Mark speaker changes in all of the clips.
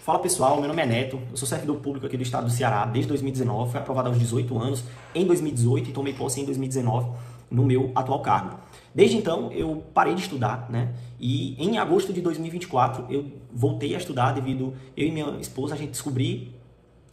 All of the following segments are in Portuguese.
Speaker 1: Fala pessoal, meu nome é Neto, eu sou servidor público aqui do estado do Ceará desde 2019, fui aprovado aos 18 anos em 2018 e tomei posse em 2019 no meu atual cargo. Desde então eu parei de estudar, né? E em agosto de 2024 eu voltei a estudar devido eu e minha esposa a gente descobri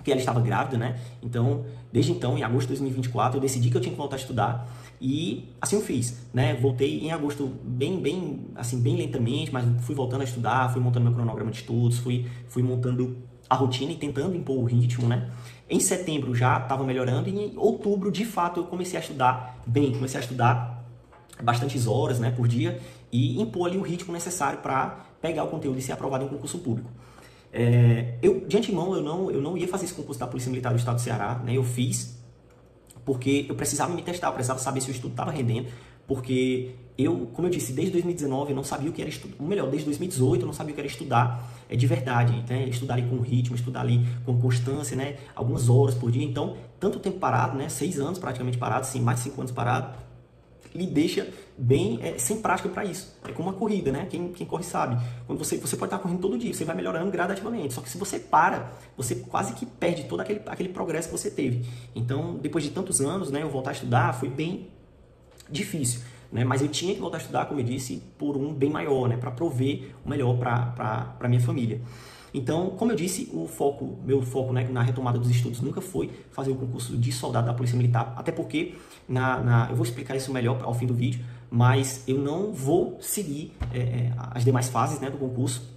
Speaker 1: que ela estava grávida, né? Então, desde então, em agosto de 2024, eu decidi que eu tinha que voltar a estudar e assim eu fiz, né? Voltei em agosto bem lentamente, mas fui voltando a estudar, fui montando meu cronograma de estudos, fui montando a rotina e tentando impor o ritmo, né? Em setembro já estava melhorando e em outubro, de fato, eu comecei a estudar bem, comecei a estudar bastantes horas, né, por dia e impor ali o ritmo necessário para pegar o conteúdo e ser aprovado em um concurso público. De antemão, eu não ia fazer esse concurso da Polícia Militar do Estado do Ceará, né? Eu fiz porque eu precisava me testar, eu precisava saber se o estudo estava rendendo, porque como eu disse, desde 2019 eu não sabia o que era estudar, ou melhor, desde 2018 eu não sabia o que era estudar de verdade, né? Estudar ali com ritmo, estudar ali com constância, né? Algumas horas por dia, então, tanto tempo parado, né? 6 anos praticamente parado, assim, mais de 5 anos parado, lhe deixa bem sem prática para isso. É como uma corrida, né? Quem corre sabe. Quando você pode estar correndo todo dia, você vai melhorando gradativamente. Só que se você para, você quase que perde todo aquele progresso que você teve. Então, depois de tantos anos, né, eu voltar a estudar foi bem difícil, né? Mas eu tinha que voltar a estudar, como eu disse, por um bem maior, né? Para prover o melhor para minha família. Então, como eu disse, meu foco, né, na retomada dos estudos nunca foi fazer o concurso de soldado da Polícia Militar, até porque, eu vou explicar isso melhor ao fim do vídeo, mas eu não vou seguir as demais fases, né, do concurso,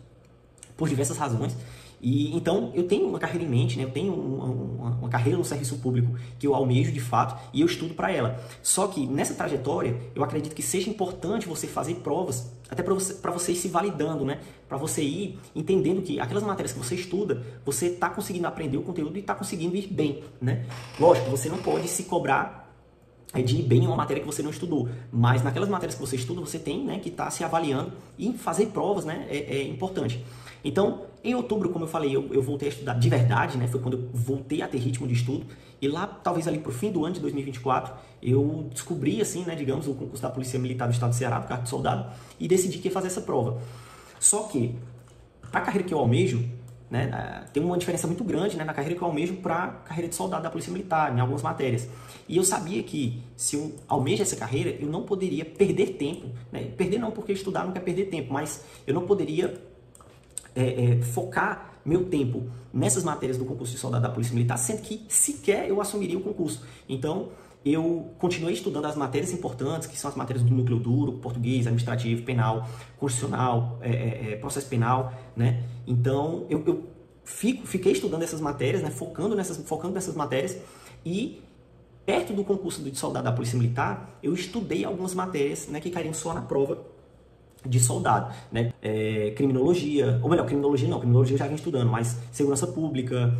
Speaker 1: por diversas razões. E então eu tenho uma carreira em mente, né? Eu tenho uma carreira no serviço público que eu almejo de fato e eu estudo para ela. Só que nessa trajetória eu acredito que seja importante você fazer provas, até para você ir se validando, né? Para você ir entendendo que aquelas matérias que você estuda, você está conseguindo aprender o conteúdo e está conseguindo ir bem, né? Lógico, você não pode se cobrar de ir bem em uma matéria que você não estudou, mas naquelas matérias que você estuda, você tem, né, que estar se avaliando e fazer provas, né, é importante. Então, em outubro, como eu falei, eu voltei a estudar de verdade, né, foi quando eu voltei a ter ritmo de estudo, e lá, talvez ali pro fim do ano de 2024, eu descobri, assim, né, digamos, o concurso da Polícia Militar do Estado do Ceará, do cargo de soldado, e decidi que ia fazer essa prova. Só que, para a carreira que eu almejo, né, tem uma diferença muito grande, né, na carreira que eu almejo para a carreira de soldado da Polícia Militar, em algumas matérias. E eu sabia que se eu almejo essa carreira, eu não poderia perder tempo, né? Perder não, porque estudar não quer perder tempo, mas eu não poderia focar meu tempo nessas matérias do concurso de soldado da Polícia Militar, sendo que sequer eu assumiria o concurso. Então, eu continuei estudando as matérias importantes, que são as matérias do núcleo duro, português, administrativo, penal, constitucional, processo penal, né? Então, eu fiquei estudando essas matérias, né? Focando nessas matérias e perto do concurso de soldado da Polícia Militar, eu estudei algumas matérias, né, que cairiam só na prova de soldado, né? Criminologia, ou melhor, criminologia eu já vinha estudando, mas segurança pública,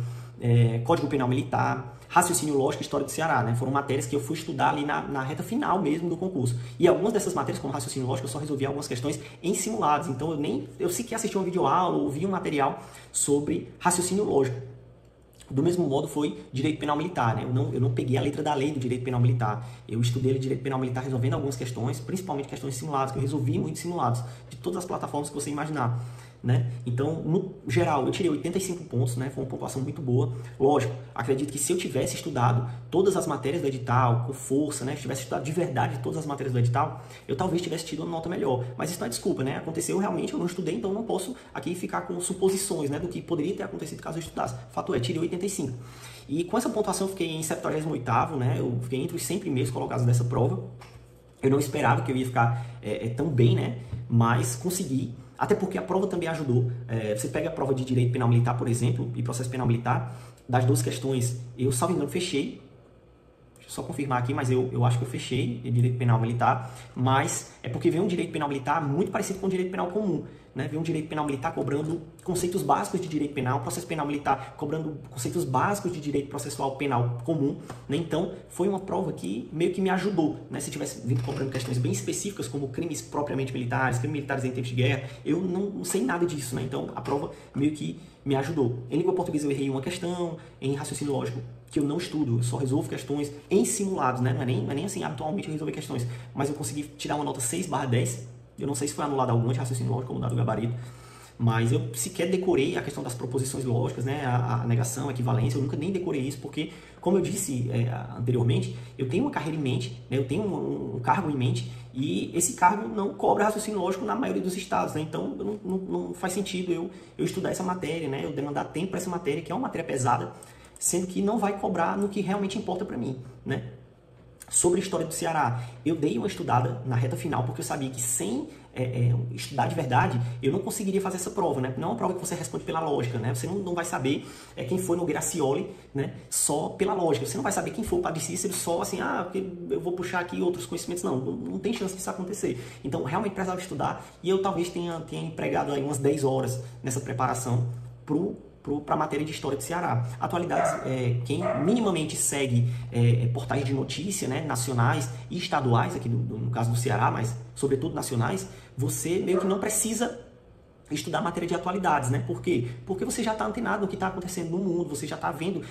Speaker 1: Código Penal Militar, raciocínio lógico e história do Ceará, né? Foram matérias que eu fui estudar ali na reta final mesmo do concurso. E algumas dessas matérias, como raciocínio lógico, eu só resolvi algumas questões em simulados. Então eu sequer assisti uma videoaula ou vi um material sobre raciocínio lógico. Do mesmo modo foi direito penal militar, né? Eu não peguei a letra da lei do direito penal militar. Eu estudei direito penal militar resolvendo algumas questões, principalmente questões simuladas, que eu resolvi muitos simulados, de todas as plataformas que você imaginar, né? Então, no geral, eu tirei 85 pontos, né? Foi uma pontuação muito boa. Lógico, acredito que se eu tivesse estudado todas as matérias do edital, com força, né? Se tivesse estudado de verdade todas as matérias do edital, eu talvez tivesse tido uma nota melhor. Mas isso não é desculpa, né? Aconteceu realmente, eu não estudei, então eu não posso aqui ficar com suposições, né? Do que poderia ter acontecido caso eu estudasse. Fato é, tirei 85. E com essa pontuação eu fiquei em 78º, né? Eu fiquei entre os 100 primeiros colocados dessa prova. Eu não esperava que eu ia ficar tão bem, né? Mas consegui. Até porque a prova também ajudou. Você pega a prova de direito penal militar, por exemplo, e processo penal militar, das 12 questões, eu, salvo engano, fechei. Deixa eu só confirmar aqui, mas eu acho que eu fechei de direito penal militar, mas é porque vem um direito penal militar muito parecido com o direito penal comum, né? Vem um direito penal militar cobrando conceitos básicos de direito penal, processo penal militar cobrando conceitos básicos de direito processual penal comum, né? Então, foi uma prova que meio que me ajudou, né? Se tivesse vindo cobrando questões bem específicas, como crimes propriamente militares, crimes militares em tempos de guerra, eu não sei nada disso, né? Então, a prova meio que me ajudou. Em língua portuguesa eu errei uma questão, em raciocínio lógico, que eu não estudo, eu só resolvo questões em simulados, né? Não é nem assim, habitualmente eu resolver questões, mas eu consegui tirar uma nota 6/10, eu não sei se foi anulado alguma de raciocínio lógico ou mudado o gabarito, Mas eu sequer decorei a questão das proposições lógicas, né? A negação, a equivalência, eu nunca nem decorei isso, porque, como eu disse anteriormente, eu tenho uma carreira em mente, né? Eu tenho um cargo em mente, e esse cargo não cobra raciocínio lógico na maioria dos estados, né? Então não faz sentido eu estudar essa matéria, né? Eu demandar tempo para essa matéria, que é uma matéria pesada, sendo que não vai cobrar no que realmente importa para mim, né? Sobre a história do Ceará, eu dei uma estudada na reta final, porque eu sabia que sem estudar de verdade, eu não conseguiria fazer essa prova, né? Não é uma prova que você responde pela lógica, né? Você não vai saber quem foi no Gracioli, né? Só pela lógica. Você não vai saber quem foi o Padre Cícero só assim, porque eu vou puxar aqui outros conhecimentos. Não tem chance disso acontecer. Então, realmente precisava estudar, e eu talvez tenha empregado aí umas 10 horas nessa preparação para a matéria de História do Ceará. Atualidades, quem minimamente segue portais de notícia, né, nacionais e estaduais, aqui no caso do Ceará, mas sobretudo nacionais, você meio que não precisa estudar matéria de atualidades, né? Por quê? Porque você já está antenado no que está acontecendo no mundo, você já está vendo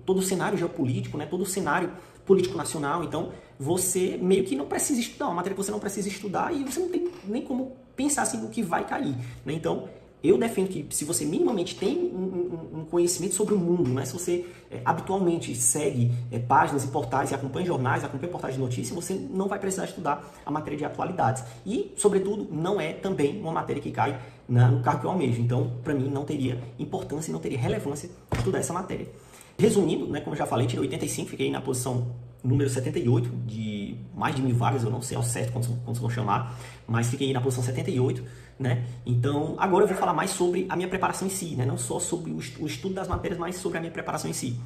Speaker 1: todo o cenário geopolítico, né? Todo o cenário político nacional, então você meio que não precisa estudar, uma matéria que você não precisa estudar, e você não tem nem como pensar assim no que vai cair, né? Então, eu defendo que se você minimamente tem um conhecimento sobre o mundo, né? Se você habitualmente segue páginas e portais, e acompanha jornais, acompanha portais de notícia, você não vai precisar estudar a matéria de atualidades. E, sobretudo, não é também uma matéria que cai no cargo que eu almejo. Então, para mim, não teria importância e não teria relevância estudar essa matéria. Resumindo, né, como eu já falei, tirei 85, fiquei na posição número 78 de mais de 1000 vagas, eu não sei ao certo quantos vão chamar, mas fiquei na posição 78, né? Então, agora eu vou falar mais sobre a minha preparação em si, né? Não só sobre o estudo das matérias, mas sobre a minha preparação em si.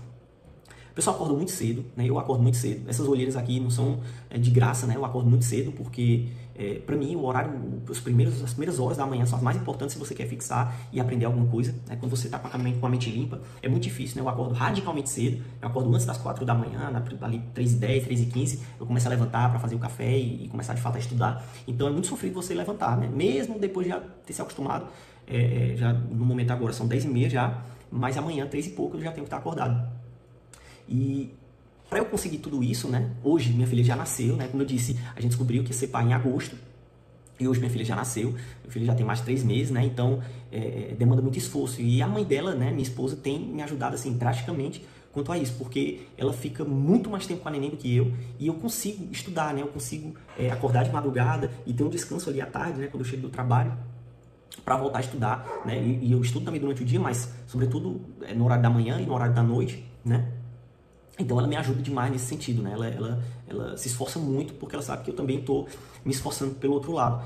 Speaker 1: O pessoal acorda muito cedo, né? Eu acordo muito cedo. Essas olheiras aqui não são de graça, né? Eu acordo muito cedo porque, para mim, o horário, as primeiras horas da manhã são as mais importantes se você quer fixar e aprender alguma coisa, né? Quando você está com a mente limpa, é muito difícil, né? Eu acordo radicalmente cedo, eu acordo antes das 4 da manhã, ali 3h10, 3h15, eu começo a levantar para fazer o café e começar de fato a estudar. Então é muito sofrido você levantar, né? Mesmo depois de já ter se acostumado, já no momento agora são 10h30 já, mas amanhã, 3 e pouco, eu já tenho que estar acordado. E para eu conseguir tudo isso, né? Hoje minha filha já nasceu, né? Como eu disse, a gente descobriu que ia ser pai em agosto. E hoje minha filha já nasceu, minha filha já tem mais de 3 meses, né? Então demanda muito esforço. E a mãe dela, né, minha esposa, tem me ajudado assim drasticamente quanto a isso, porque ela fica muito mais tempo com a neném do que eu, e eu consigo estudar, né? Eu consigo acordar de madrugada e ter um descanso ali à tarde, né? Quando eu chego do trabalho, para voltar a estudar, né? E eu estudo também durante o dia, mas sobretudo no horário da manhã e no horário da noite, né? Então ela me ajuda demais nesse sentido, né? Ela se esforça muito porque ela sabe que eu também estou me esforçando pelo outro lado.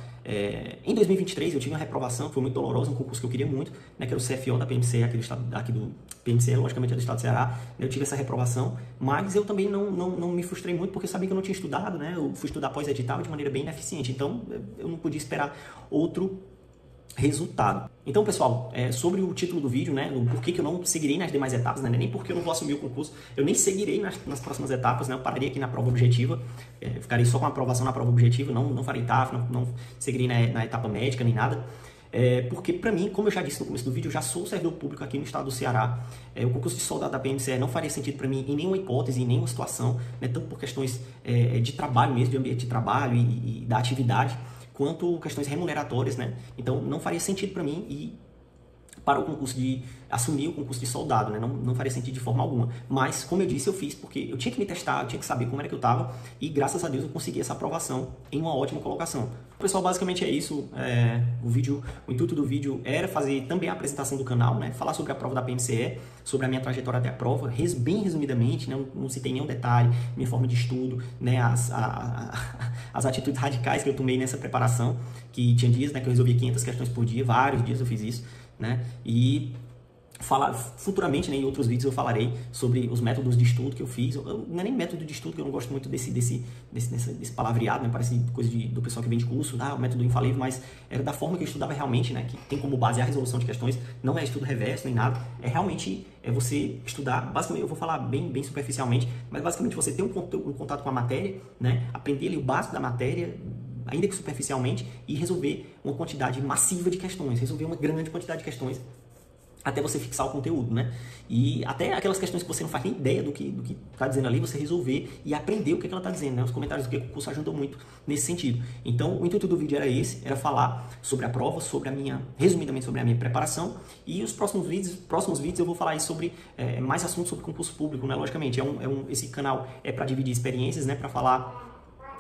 Speaker 1: Em 2023 eu tive uma reprovação, foi muito dolorosa, um concurso que eu queria muito, né? Que era o CFO da PMCE, aqui do PMCE, logicamente é do estado do Ceará. Eu tive essa reprovação, mas eu também não me frustrei muito porque eu sabia que eu não tinha estudado, né? Eu fui estudar pós-edital de maneira bem ineficiente, então eu não podia esperar outro resultado. Então, pessoal, sobre o título do vídeo, né, o porquê que eu não seguirei nas demais etapas, né, nem porque eu não vou assumir o concurso, eu nem seguirei nas próximas etapas, né, eu pararia aqui na prova objetiva, ficarei só com a aprovação na prova objetiva, não farei TAF, não seguirei na etapa médica, nem nada, porque para mim, como eu já disse no começo do vídeo, eu já sou servidor público aqui no estado do Ceará, o concurso de soldado da PMCE não faria sentido para mim em nenhuma hipótese, em nenhuma situação, né, tanto por questões de trabalho mesmo, de ambiente de trabalho e da atividade, quanto questões remuneratórias, né? Então, não faria sentido para mim ir para o concurso de assumir o concurso de soldado, né? Não faria sentido de forma alguma. Mas, como eu disse, eu fiz porque eu tinha que me testar, eu tinha que saber como era que eu estava e, graças a Deus, eu consegui essa aprovação em uma ótima colocação. Pessoal, basicamente é isso. O intuito do vídeo era fazer também a apresentação do canal, né? Falar sobre a prova da PMCE, sobre a minha trajetória até a prova, bem resumidamente, né? Não citei nenhum detalhe, minha forma de estudo, né? As atitudes radicais que eu tomei nessa preparação, que tinha dias, né, que eu resolvia 500 questões por dia, vários dias eu fiz isso, né? E futuramente, né, em outros vídeos eu falarei sobre os métodos de estudo que eu fiz. Não é nem método de estudo, que eu não gosto muito desse palavreado, né? Parece coisa do pessoal que vem de curso, o método infalível, mas era da forma que eu estudava realmente, né? Que tem como base a resolução de questões, não é estudo reverso nem nada, realmente você estudar, basicamente, eu vou falar bem superficialmente, mas basicamente você ter um contato com a matéria, né? Aprender ali o básico da matéria, ainda que superficialmente, e resolver uma quantidade massiva de questões, resolver uma grande quantidade de questões até você fixar o conteúdo, né? E até aquelas questões que você não faz nem ideia do que tá dizendo ali, você resolver e aprender o que ela tá dizendo, né? Os comentários do curso ajudam muito nesse sentido. Então, o intuito do vídeo era esse, era falar sobre a prova, resumidamente sobre a minha preparação, e os próximos vídeos eu vou falar aí sobre mais assuntos sobre concurso público, né? Logicamente, esse canal é para dividir experiências, né? Para falar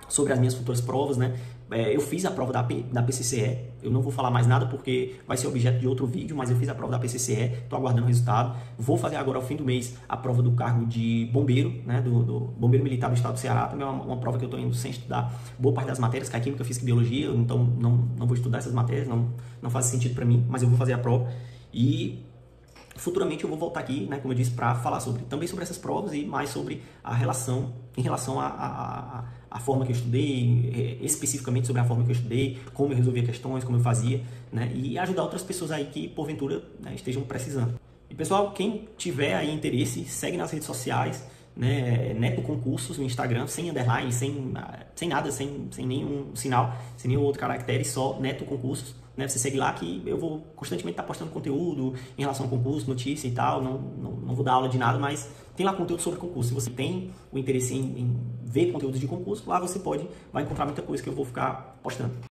Speaker 1: sobre as minhas futuras provas, né? Eu fiz a prova da PCCE, eu não vou falar mais nada porque vai ser objeto de outro vídeo, mas eu fiz a prova da PCCE, estou aguardando o resultado. Vou fazer agora, ao fim do mês, a prova do cargo de bombeiro, né? Do Bombeiro Militar do Estado do Ceará. Também é uma prova que eu estou indo sem estudar boa parte das matérias, que é Química, Física e Biologia, então não vou estudar essas matérias, não faz sentido para mim, mas eu vou fazer a prova. E futuramente eu vou voltar aqui, né, como eu disse, para falar também sobre essas provas e mais sobre a relação, em relação à forma que eu estudei, especificamente sobre a forma que eu estudei, como eu resolvia questões, como eu fazia, né, e ajudar outras pessoas aí que, porventura, né, estejam precisando. E, pessoal, quem tiver aí interesse, segue nas redes sociais, né, Neto Concursos no Instagram, sem underline, sem nada, sem nenhum sinal, sem nenhum outro caractere, só Neto Concursos. Né? Você segue lá que eu vou constantemente estar postando conteúdo em relação ao concurso, notícia e tal, não vou dar aula de nada, mas tem lá conteúdo sobre concurso. Se você tem o interesse em ver conteúdos de concurso, lá você vai encontrar muita coisa que eu vou ficar postando.